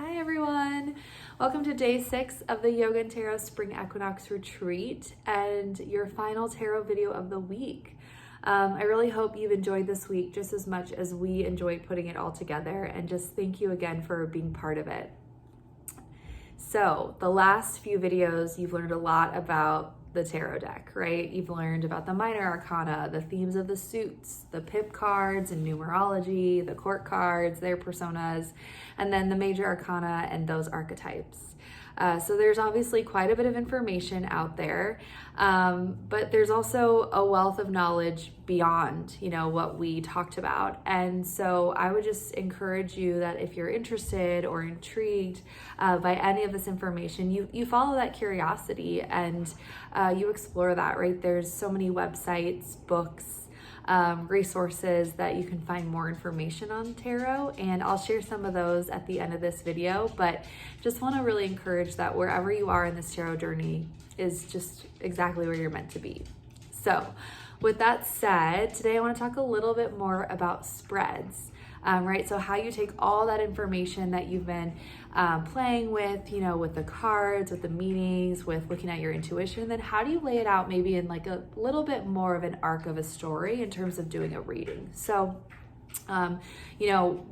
Hi everyone! Welcome to day 6 of the Yoga and Tarot Spring Equinox Retreat and your final tarot video of the week. I really hope you've enjoyed this week just as much as we enjoyed putting it all together, and just thank you again for being part of it. So the last few videos you've learned a lot about the tarot deck, right? You've learned about the minor arcana, the themes of the suits, the pip cards and numerology, the court cards, their personas, and then the major arcana and those archetypes. So there's obviously quite a bit of information out there, but there's also a wealth of knowledge beyond, what we talked about. And so I would just encourage you that if you're interested or intrigued by any of this information, you follow that curiosity and you explore that, right? There's so many websites, books, resources that you can find more information on tarot, and I'll share some of those at the end of this video, but just want to really encourage that wherever you are in this tarot journey is just exactly where you're meant to be. So with that said, today I want to talk a little bit more about spreads. Right? So how you take all that information that you've been playing with, with the cards, with the meanings, with looking at your intuition, and then how do you lay it out maybe in like a little bit more of an arc of a story in terms of doing a reading. So,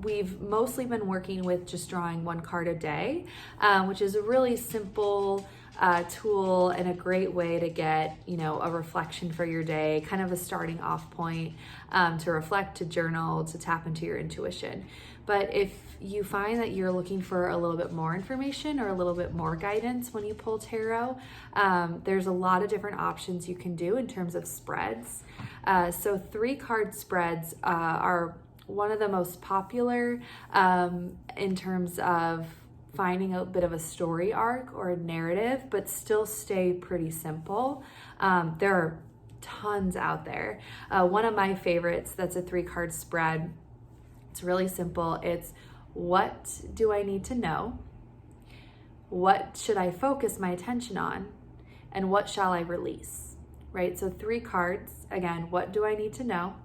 we've mostly been working with just drawing one card a day, which is a really simple tool and a great way to get, a reflection for your day, kind of a starting off point to reflect, to journal, to tap into your intuition. But if you find that you're looking for a little bit more information or a little bit more guidance when you pull tarot, there's a lot of different options you can do in terms of spreads. So 3-card spreads are one of the most popular in terms of finding a bit of a story arc or a narrative, but still stay pretty simple. There are tons out there. One of my favorites that's a 3-card spread, it's really simple. It's what do I need to know? What should I focus my attention on? And what shall I release? Right? So 3 cards, again, what do I need to know?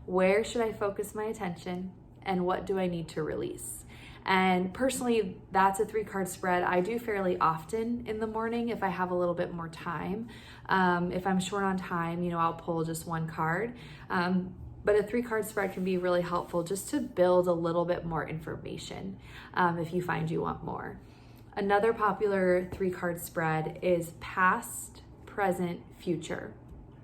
Where should I focus my attention? And what do I need to release? And personally, that's a 3-card spread I do fairly often in the morning if I have a little bit more time. If I'm short on time, I'll pull just 1 card. But a 3-card spread can be really helpful just to build a little bit more information if you find you want more. Another popular 3-card spread is past, present, future.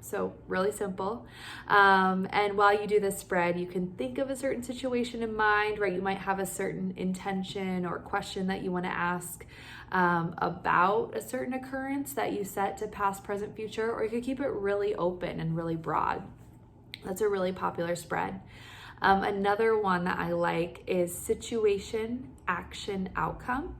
So really simple. And while you do this spread, you can think of a certain situation in mind, right? You might have a certain intention or question that you want to ask about a certain occurrence that you set to past, present, future, or you could keep it really open and really broad. That's a really popular spread. Another one that I like is situation, action, outcome.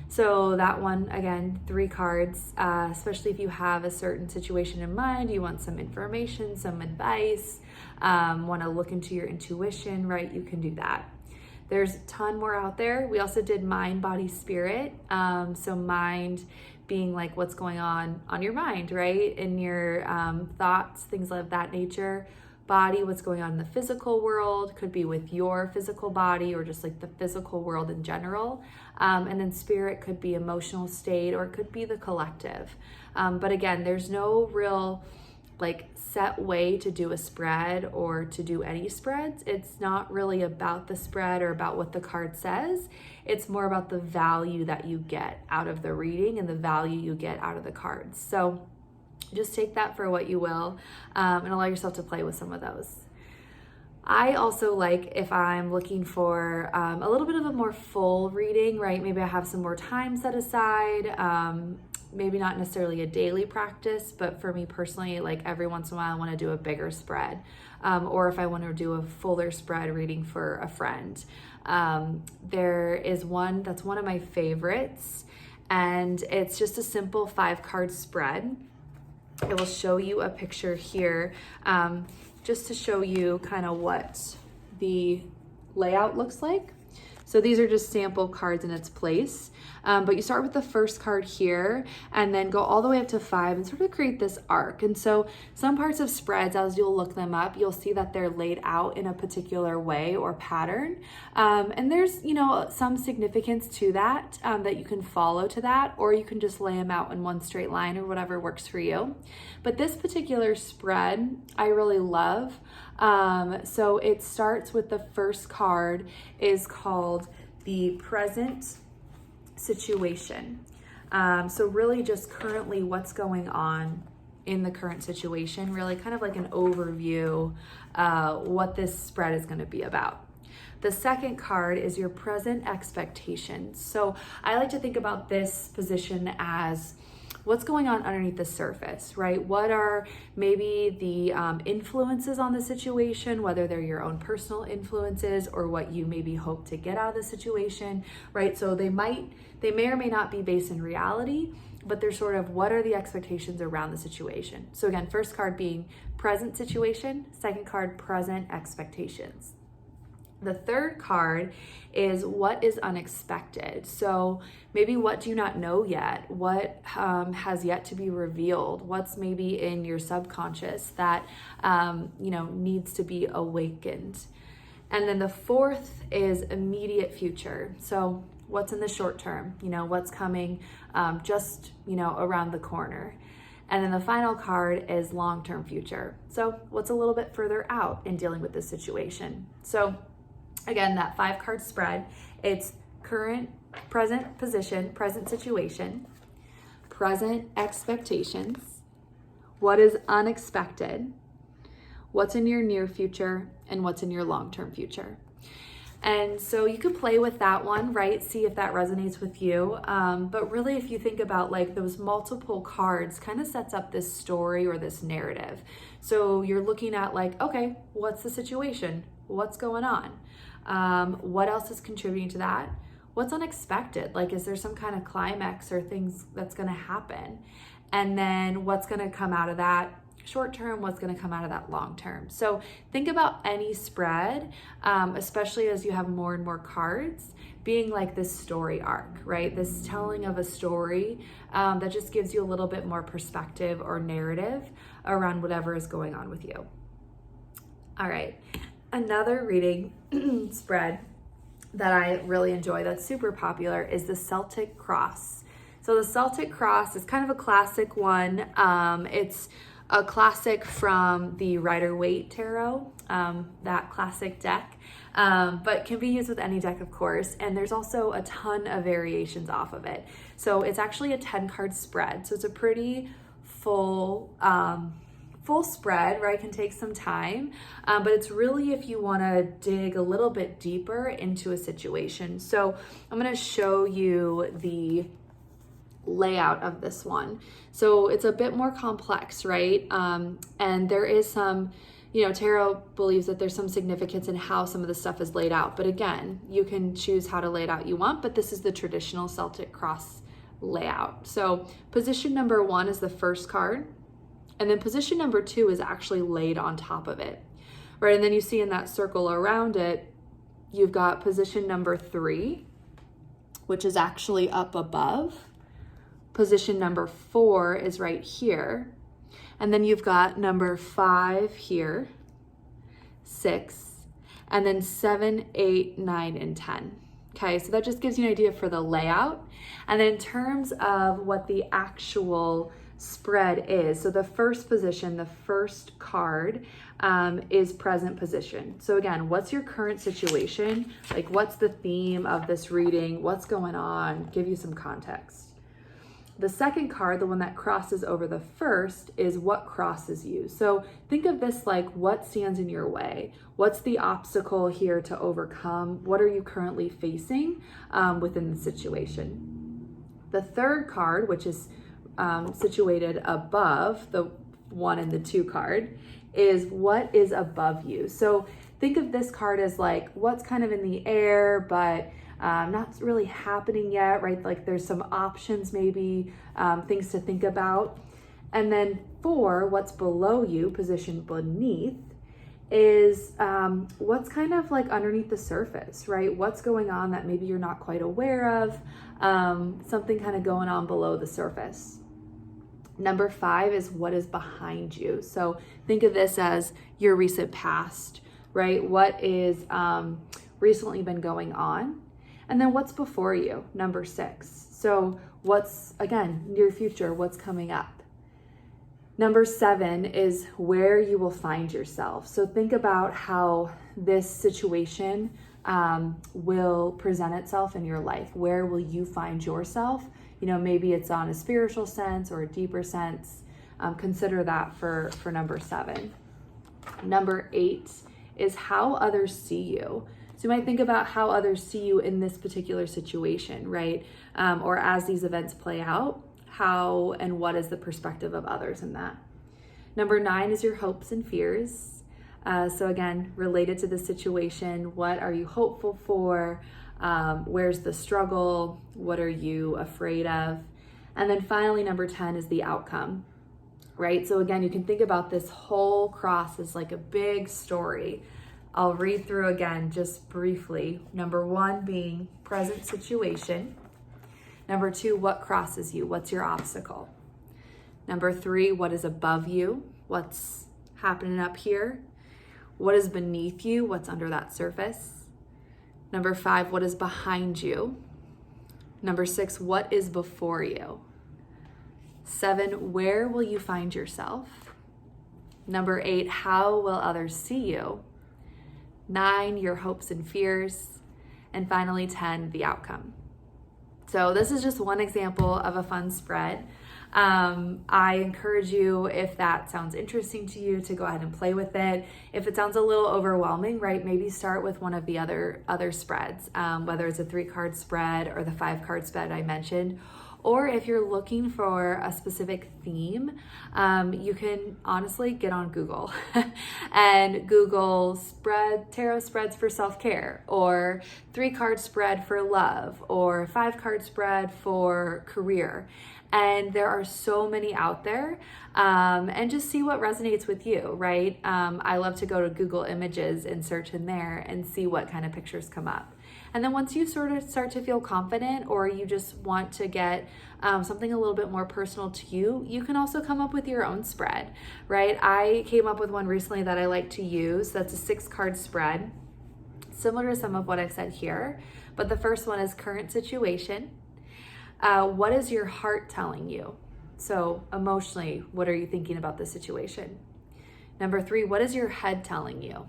So that one, again, 3 cards, especially if you have a certain situation in mind, you want some information, some advice, want to look into your intuition, right? You can do that. There's a ton more out there. We also did mind, body, spirit. So mind being like what's going on your mind, right? In your thoughts, things of that nature. Body, what's going on in the physical world, could be with your physical body or just like the physical world in general. And then spirit could be emotional state, or it could be the collective. But again, there's no real like set way to do a spread or to do any spreads. It's not really about the spread or about what the card says. It's more about the value that you get out of the reading and the value you get out of the cards. So just take that for what you will, and allow yourself to play with some of those. I also like if I'm looking for a little bit of a more full reading, right? Maybe I have some more time set aside, maybe not necessarily a daily practice, but for me personally, like every once in a while I want to do a bigger spread, or if I want to do a fuller spread reading for a friend. There is one that's one of my favorites, and it's just a simple 5-card spread. I will show you a picture here just to show you kind of what the layout looks like. So these are just sample cards in its place. But you start with the first card here and then go all the way up to 5 and sort of create this arc. And so some parts of spreads, as you'll look them up, you'll see that they're laid out in a particular way or pattern. And there's, you know, some significance to that, that you can follow to that, or you can just lay them out in one straight line or whatever works for you. But this particular spread, I really love. So it starts with the first card is called the present situation. So really just currently what's going on in the current situation, really kind of like an overview, what this spread is going to be about. The second card is your present expectations. So I like to think about this position as what's going on underneath the surface, right? What are maybe the influences on the situation, whether they're your own personal influences or what you maybe hope to get out of the situation, right? So they may or may not be based in reality, but they're sort of what are the expectations around the situation. So again, first card being present situation, second card present expectations. The third card is what is unexpected. So maybe what do you not know yet? What has yet to be revealed? What's maybe in your subconscious that needs to be awakened? And then the fourth is immediate future. So what's in the short term? What's coming just around the corner. And then the final card is long-term future. So what's a little bit further out in dealing with this situation? So again, that 5-card spread, it's current, present position, present situation, present expectations, what is unexpected, what's in your near future, and what's in your long-term future. And so you could play with that one, right? See if that resonates with you. But really, if you think about like those multiple cards, kind of sets up this story or this narrative. So you're looking at like, okay, what's the situation? What's going on? What else is contributing to that? What's unexpected? Like, is there some kind of climax or things that's going to happen? And then what's going to come out of that short term? What's going to come out of that long term? So think about any spread, especially as you have more and more cards, being like this story arc, right? This telling of a story that just gives you a little bit more perspective or narrative around whatever is going on with you. All right. Another reading spread that I really enjoy that's super popular is the Celtic Cross. So the Celtic Cross is kind of a classic one. It's a classic from the Rider-Waite Tarot, that classic deck, but can be used with any deck, of course. And there's also a ton of variations off of it. So it's actually a 10-card spread. So it's a pretty full spread, right? It can take some time, but it's really if you want to dig a little bit deeper into a situation. So I'm going to show you the layout of this one. So it's a bit more complex, right? And there is some, tarot believes that there's some significance in how some of the stuff is laid out. But again, you can choose how to lay it out you want, but this is the traditional Celtic Cross layout. So position number 1 is the first card. And then position number 2 is actually laid on top of it, right? And then you see in that circle around it, you've got position number 3, which is actually up above. Position number 4 is right here. And then you've got number 5 here, 6, and then 7, 8, 9, and 10. Okay, so that just gives you an idea for the layout. And then in terms of what the actual spread is, so the first position, the first card is present position. So again, what's your current situation? Like, what's the theme of this reading? What's going on? Give you some context. The second card, the one that crosses over the first, is what crosses you. So think of this like what stands in your way? What's the obstacle here to overcome? What are you currently facing within the situation? The third card, which is situated above the 1 and the 2 card, is what is above you. So think of this card as like what's kind of in the air, but not really happening yet, right? Like there's some options, maybe things to think about. And then 4, what's below you, position beneath, is what's kind of like underneath the surface, right? What's going on that maybe you're not quite aware of, something kind of going on below the surface. Number 5 is what is behind you. So think of this as your recent past, right? What is recently been going on? And then what's before you, number 6. So what's, again, near future, what's coming up? Number 7 is where you will find yourself. So think about how this situation will present itself in your life. Where will you find yourself? You know, maybe it's on a spiritual sense or a deeper sense. Consider that for number 7. Number 8 is how others see you. So you might think about how others see you in this particular situation, right? Or as these events play out, how and what is the perspective of others in that. Number 9 is your hopes and fears. So again, related to the situation, what are you hopeful for? Where's the struggle? What are you afraid of? And then finally, number 10 is the outcome, right? So again, you can think about this whole cross as like a big story. I'll read through again just briefly. Number 1 being present situation. Number 2, what crosses you? What's your obstacle? Number 3, what is above you? What's happening up here? What is beneath you? What's under that surface? Number 5, what is behind you? Number 6, what is before you? 7, where will you find yourself? Number 8, how will others see you? 9, your hopes and fears. And finally, 10, the outcome. So this is just one example of a fun spread. I encourage you, if that sounds interesting to you, to go ahead and play with it. If it sounds a little overwhelming, right, maybe start with one of the other spreads, whether it's a 3-card spread or the 5-card spread I mentioned. Or if you're looking for a specific theme, you can honestly get on Google and Google tarot spreads for self-care, or 3-card spread for love, or 5-card spread for career. And there are so many out there, and just see what resonates with you, right? I love to go to Google Images and search in there and see what kind of pictures come up. And then once you sort of start to feel confident, or you just want to get something a little bit more personal to you, you can also come up with your own spread, right? I came up with one recently that I like to use. That's a 6-card spread, similar to some of what I've said here. But the first one is current situation. What is your heart telling you? So emotionally, what are you thinking about the situation? Number 3, what is your head telling you?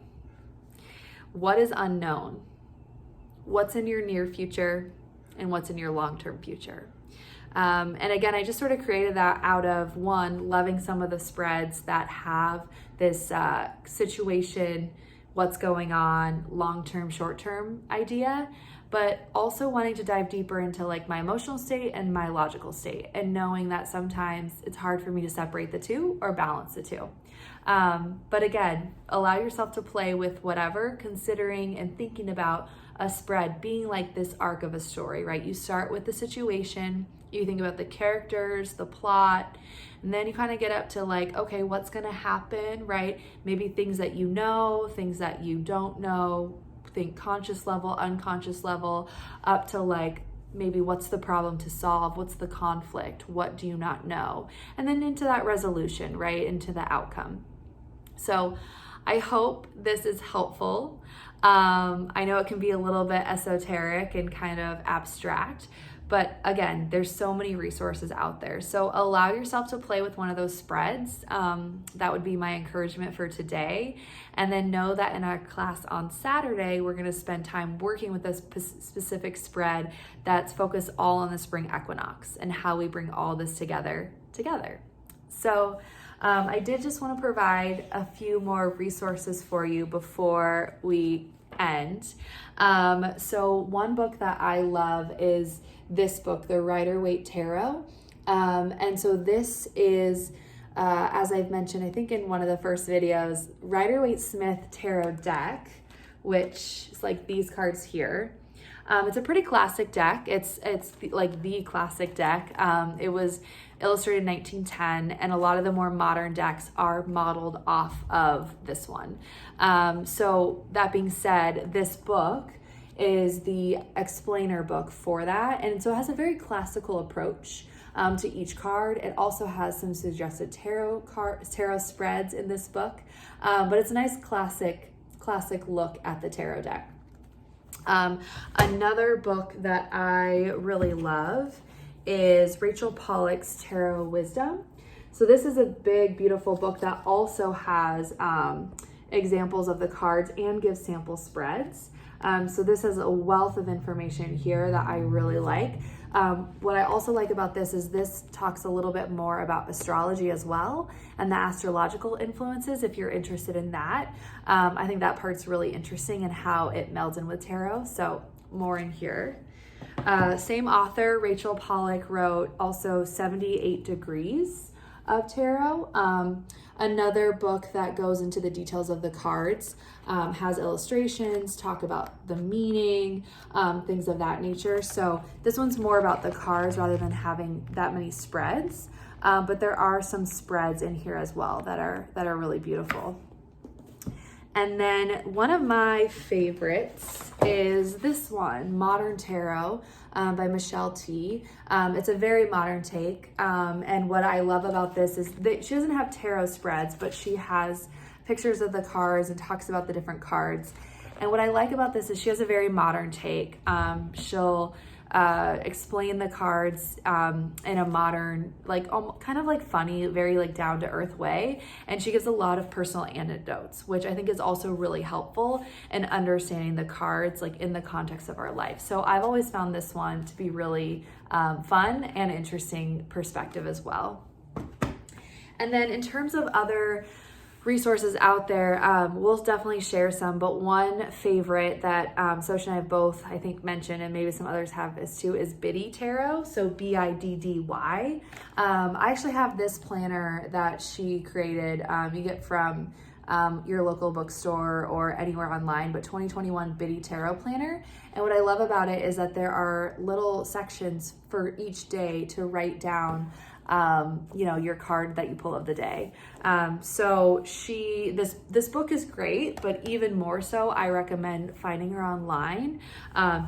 What is unknown? What's in your near future, and what's in your long-term future? And again, I just sort of created that out of, one, loving some of the spreads that have this situation, what's going on, long-term, short-term idea, but also wanting to dive deeper into like my emotional state and my logical state, and knowing that sometimes it's hard for me to separate the two or balance the two. But again, allow yourself to play with whatever, considering and thinking about a spread being like this arc of a story, right? You start with the situation, you think about the characters, the plot, and then you kind of get up to like, okay, what's going to happen, right? Maybe things that you know, things that you don't know, think conscious level, unconscious level, up to like, maybe what's the problem to solve? What's the conflict? What do you not know? And then into that resolution, right? Into the outcome. So I hope this is helpful. I know it can be a little bit esoteric and kind of abstract, but again, there's so many resources out there. So allow yourself to play with one of those spreads. That would be my encouragement for today. And then know that in our class on Saturday, we're going to spend time working with a specific spread that's focused all on the spring equinox and how we bring all this together. So I did just want to provide a few more resources for you before we end. So one book that I love is this book, The Rider-Waite Tarot. And so this is, as I've mentioned, I think in one of the first videos, Rider-Waite Smith Tarot deck, which is like these cards here. It's a pretty classic deck. It's like the classic deck. It was illustrated in 1910, and a lot of the more modern decks are modeled off of this one. So that being said, this book is the explainer book for that, and so it has a very classical approach to each card. It also has some suggested tarot spreads in this book, but it's a nice classic look at the tarot deck. Another book that I really love is Rachel Pollack's Tarot Wisdom. So this is a big, beautiful book that also has examples of the cards and gives sample spreads. So this has a wealth of information here that I really like. What I also like about this talks a little bit more about astrology as well, and the astrological influences if you're interested in that. I think that part's really interesting and how it melds in with tarot, so more in here. Same author, Rachel Pollack, wrote also 78 Degrees of Tarot. Another book that goes into the details of the cards, has illustrations, talk about the meaning, things of that nature. So this one's more about the cards rather than having that many spreads, but there are some spreads in here as well that are really beautiful. And then one of my favorites is this one, Modern Tarot, by Michelle T. It's a very modern take. And what I love about this is that she doesn't have tarot spreads, but she has pictures of the cards and talks about the different cards. And what I like about this is she has a very modern take. She'll explain the cards in a modern, like kind of like funny, very like down to earth way. And she gives a lot of personal anecdotes, which I think is also really helpful in understanding the cards like in the context of our life. So I've always found this one to be really fun and interesting perspective as well. And then in terms of other resources out there, we'll definitely share some, but one favorite that Soch and I have both, I think, mentioned, and maybe some others have this too, is Biddy Tarot, so Biddy. I actually have this planner that she created. You get from your local bookstore or anywhere online, but 2021 Biddy Tarot Planner. And what I love about it is that there are little sections for each day to write down your card that you pull of the day. So this book is great, but even more so, I recommend finding her online,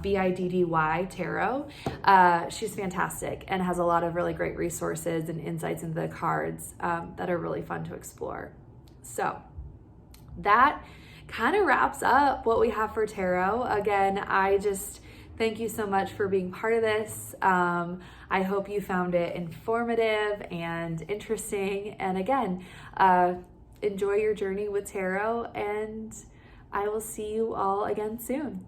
Biddy Tarot. She's fantastic and has a lot of really great resources and insights into the cards that are really fun to explore. So that kind of wraps up what we have for tarot. Again, I just thank you so much for being part of this. I hope you found it informative and interesting. And again, enjoy your journey with tarot, and I will see you all again soon.